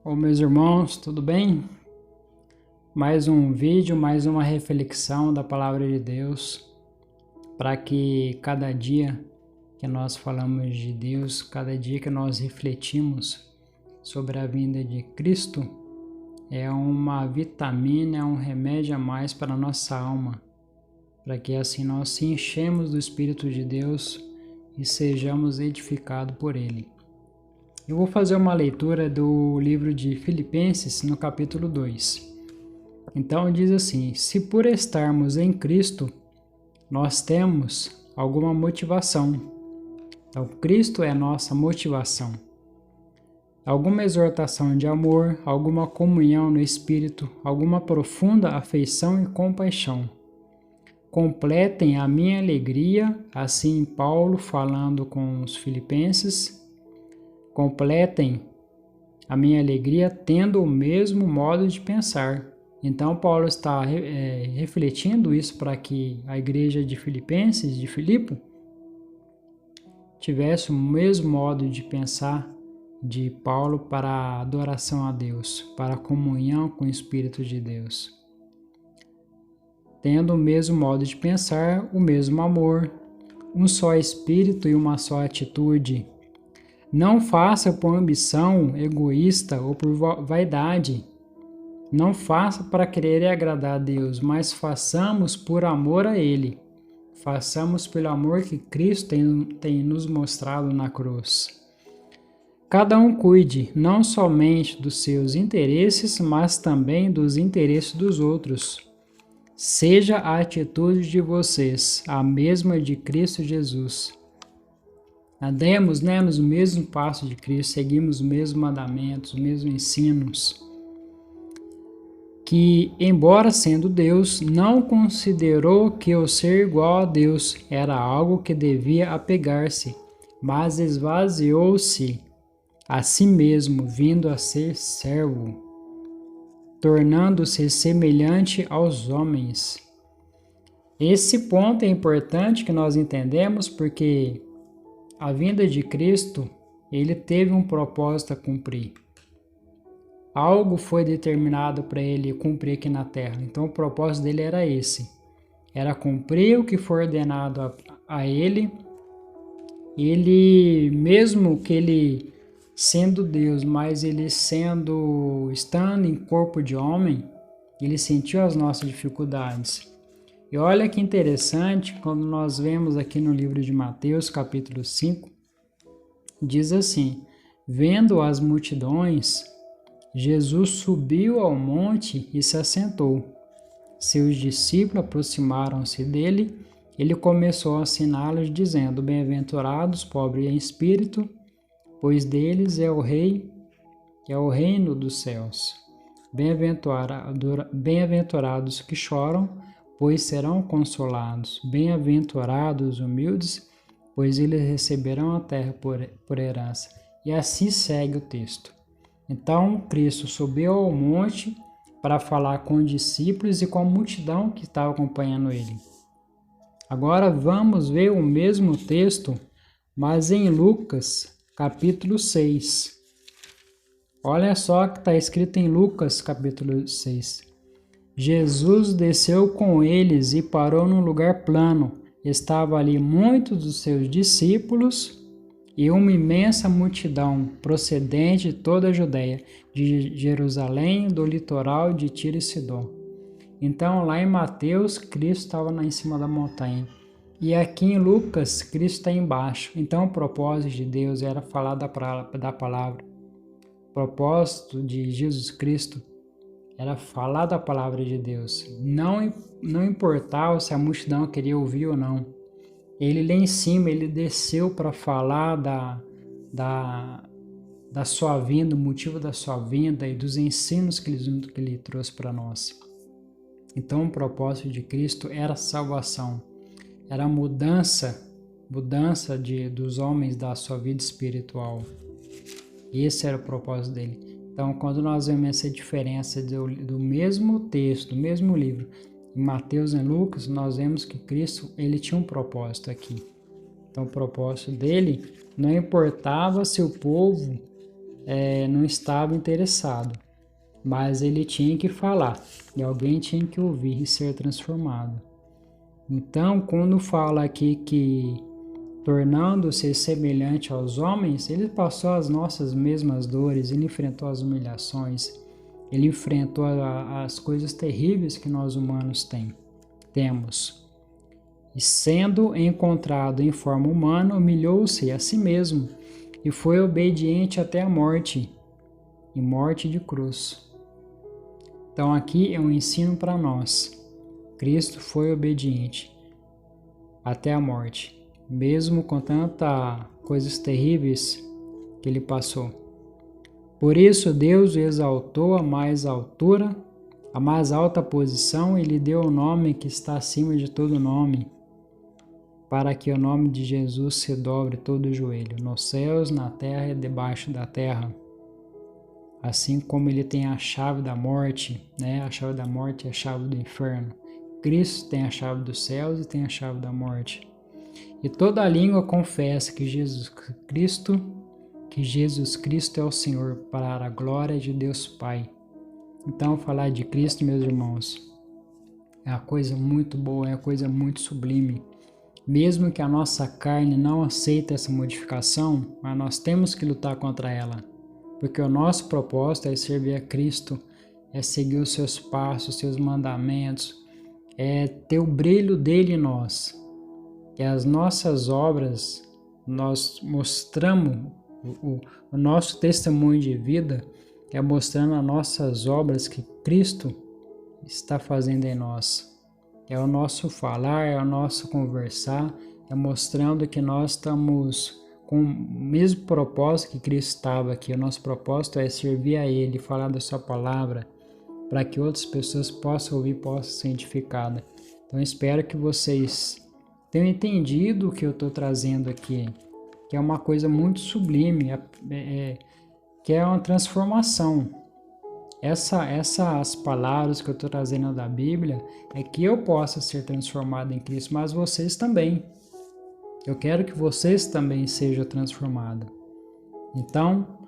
Ô meus irmãos, tudo bem? Mais um vídeo, mais uma reflexão da Palavra de Deus, para que cada dia que nós falamos de Deus, cada dia que nós refletimos sobre a vinda de Cristo, é uma vitamina, é um remédio a mais para a nossa alma, para que assim nós se enchemos do Espírito de Deus e sejamos edificados por Ele. Eu vou fazer uma leitura do livro de Filipenses, no capítulo 2. Então diz assim: se por estarmos em Cristo, nós temos alguma motivação. Então Cristo é a nossa motivação. Alguma exortação de amor, alguma comunhão no Espírito, alguma profunda afeição e compaixão. Completem a minha alegria, assim Paulo falando com os filipenses. Completem a minha alegria tendo o mesmo modo de pensar. Então Paulo está refletindo isso para que a igreja de Filipenses, de Filipe, tivesse o mesmo modo de pensar de Paulo para a adoração a Deus, para a comunhão com o Espírito de Deus. Tendo o mesmo modo de pensar, o mesmo amor, um só espírito e uma só atitude. Não faça por ambição egoísta ou por vaidade. Não faça para querer agradar a Deus, mas façamos por amor a Ele. Façamos pelo amor que Cristo tem nos mostrado na cruz. Cada um cuide não somente dos seus interesses, mas também dos interesses dos outros. Seja a atitude de vocês a mesma de Cristo Jesus. Andemos nos mesmos passos de Cristo, seguimos os mesmos mandamentos, os mesmos ensinos, que, embora sendo Deus, não considerou que o ser igual a Deus era algo que devia apegar-se, mas esvaziou-se a si mesmo, vindo a ser servo, tornando-se semelhante aos homens. Esse ponto é importante que nós entendemos porque a vinda de Cristo, ele teve um propósito a cumprir. Algo foi determinado para ele cumprir aqui na terra. Então o propósito dele era esse. Era cumprir o que foi ordenado a ele. Ele, mesmo que ele sendo Deus, mas ele estando em corpo de homem, ele sentiu as nossas dificuldades. E olha que interessante, quando nós vemos aqui no livro de Mateus, capítulo 5, diz assim: vendo as multidões, Jesus subiu ao monte e se assentou. Seus discípulos aproximaram-se dele. Ele começou a ensiná-los, dizendo: bem-aventurados, pobres em espírito, pois deles é o reino dos céus. Bem-aventurados que choram, pois serão consolados. Bem-aventurados os humildes, pois eles receberão a terra por herança. E assim segue o texto. Então, Cristo subiu ao monte para falar com os discípulos e com a multidão que estava acompanhando ele. Agora vamos ver o mesmo texto, mas em Lucas, capítulo 6. Olha só o que está escrito em Lucas, capítulo 6. Jesus desceu com eles e parou num lugar plano. Estava ali muitos dos seus discípulos e uma imensa multidão procedente de toda a Judéia, de Jerusalém, do litoral de Tiro e Sidom. Então, lá em Mateus, Cristo estava lá em cima da montanha. E aqui em Lucas, Cristo está embaixo. Então, o propósito de Deus era falar da palavra. O propósito de Jesus Cristo era falar da palavra de Deus. Não importava se a multidão queria ouvir ou não. Ele lá em cima, ele desceu para falar da sua vinda, o motivo da sua vinda e dos ensinos que ele trouxe para nós. Então o propósito de Cristo era a salvação, era a mudança dos homens da sua vida espiritual. Esse era o propósito dele. Então quando nós vemos essa diferença do mesmo texto, do mesmo livro, em Mateus e Lucas, nós vemos que Cristo ele tinha um propósito aqui. Então o propósito dele não importava se o povo não estava interessado, mas ele tinha que falar e alguém tinha que ouvir e ser transformado. Então, quando fala aqui que tornando-se semelhante aos homens, ele passou as nossas mesmas dores, ele enfrentou as humilhações, ele enfrentou as coisas terríveis que nós humanos temos. E sendo encontrado em forma humana, humilhou-se a si mesmo e foi obediente até a morte, e morte de cruz. Então aqui é um ensino para nós. Cristo foi obediente até a morte, mesmo com tantas coisas terríveis que ele passou. Por isso Deus o exaltou à mais altura, a mais alta posição, e lhe deu o nome que está acima de todo nome, para que o nome de Jesus se dobre todo o joelho, nos céus, na terra e debaixo da terra. Assim como ele tem a chave da morte, né? A chave da morte é a chave do inferno. Cristo tem a chave dos céus e tem a chave da morte. E toda língua confessa que Jesus Cristo é o Senhor, para a glória de Deus Pai. Então, falar de Cristo, meus irmãos, é uma coisa muito boa, é uma coisa muito sublime. Mesmo que a nossa carne não aceite essa modificação, mas nós temos que lutar contra ela, porque o nosso propósito é servir a Cristo, é seguir os seus passos, os seus mandamentos, é ter o brilho dele em nós. E as nossas obras, nós mostramos, o nosso testemunho de vida é mostrando as nossas obras que Cristo está fazendo em nós. É o nosso falar, é o nosso conversar, é mostrando que nós estamos com o mesmo propósito que Cristo estava aqui. O nosso propósito é servir a Ele, falar da sua palavra, para que outras pessoas possam ouvir, possam ser edificadas. Então, espero que vocês tenham entendido o que eu estou trazendo aqui, que é uma coisa muito sublime, que é uma transformação. Essas palavras que eu estou trazendo da Bíblia é que eu possa ser transformado em Cristo, mas vocês também. Eu quero que vocês também sejam transformados. Então,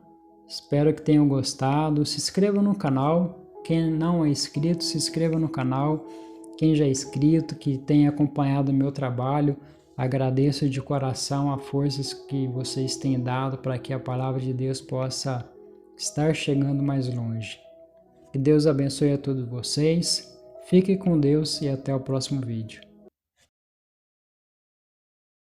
espero que tenham gostado. Se inscreva no canal. Quem não é inscrito, se inscreva no canal. Quem já é inscrito, que tem acompanhado o meu trabalho, agradeço de coração as forças que vocês têm dado para que a palavra de Deus possa estar chegando mais longe. Que Deus abençoe a todos vocês. Fique com Deus e até o próximo vídeo.